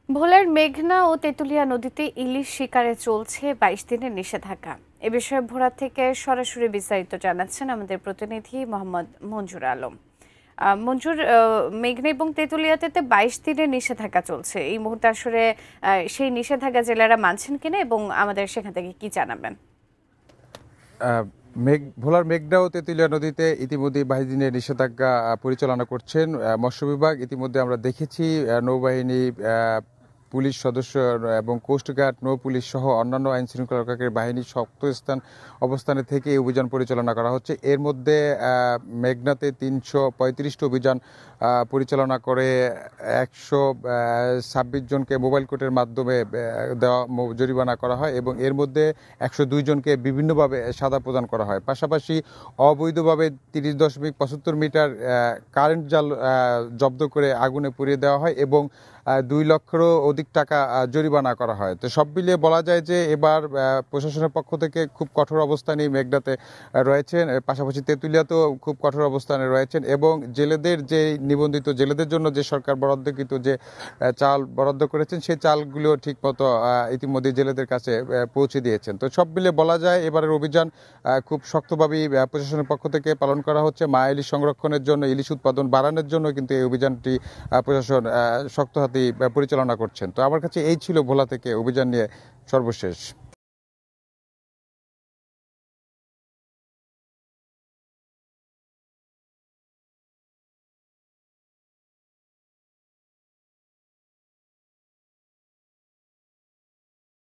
ভোলার মেঘনা ও তেঁতুলিয়া নদীতে ইলিশ শিকারে চলছে ২২ দিনের নিষেধাজ্ঞা। এ বিষয়ে ভোলা থেকে সরাসরি বিস্তারিত জানাচ্ছেন আমাদের প্রতিনিধি মোহাম্মদ মঞ্জুর আলম। মঞ্জুর, মেঘনা এবং তেঁতুলিয়াতে ২২ দিনের নিষেধাজ্ঞা চলছে এই মুহূর্তে। আসলে সেই নিষেধাজ্ঞা জেলেরা মানছেন কিনা এবং আমাদের সেখান থেকে কি জানাবেন? ভোলার মেঘনা ও তেঁতুলিয়া নদীতে ইতিমধ্যে ২২ দিনের নিষেধাজ্ঞা পরিচালনা করছেন মৎস্য বিভাগ। ইতিমধ্যে আমরা দেখেছি নৌবাহিনী, পুলিশ সদস্য এবং কোস্টগার্ড, নৌ পুলিশ সহ অন্যান্য আইন শৃঙ্খলা রক্ষাকারী বাহিনীর শক্ত অবস্থানে থেকে এই অভিযান পরিচালনা করা হচ্ছে। এর মধ্যে মেঘনাতে ৩৩৫টি অভিযান পরিচালনা করে ১২৬ জনকে মোবাইল কোর্টের মাধ্যমে দেওয়া জরিমানা করা হয় এবং এর মধ্যে ১০২ জনকে বিভিন্নভাবে সাজা প্রদান করা হয়। পাশাপাশি অবৈধভাবে ৩০.৭৫ মিটার কারেন্ট জাল জব্দ করে আগুনে পুড়িয়ে দেওয়া হয় এবং ২ লক্ষেরও অধিক টাকা জরিমানা করা হয়। তো সব মিলিয়ে বলা যায় যে এবার প্রশাসনের পক্ষ থেকে খুব কঠোর অবস্থানে মেঘনাতে রয়েছেন, পাশাপাশি তেঁতুলিয়াতেও খুব কঠোর অবস্থানে রয়েছেন এবং জেলেদের যে নিবন্ধিত জেলেদের জন্য যে সরকার বরাদ্দকৃত যে চাল বরাদ্দ করেছেন সেই চালগুলো ঠিকমতো ইতিমধ্যে জেলেদের কাছে পৌঁছে দিয়েছেন। তো সব মিলিয়ে বলা যায় এবারের অভিযান খুব শক্তভাবেই প্রশাসনের পক্ষ থেকে পালন করা হচ্ছে। মা ইলিশ সংরক্ষণের জন্য, ইলিশ উৎপাদন বাড়ানোর জন্য কিন্তু এই অভিযানটি প্রশাসন শক্ত হাতে পরিচালনা করছেন। তো আমার কাছে এই ছিল ভোলা থেকে অভিযান নিয়ে সর্বশেষ।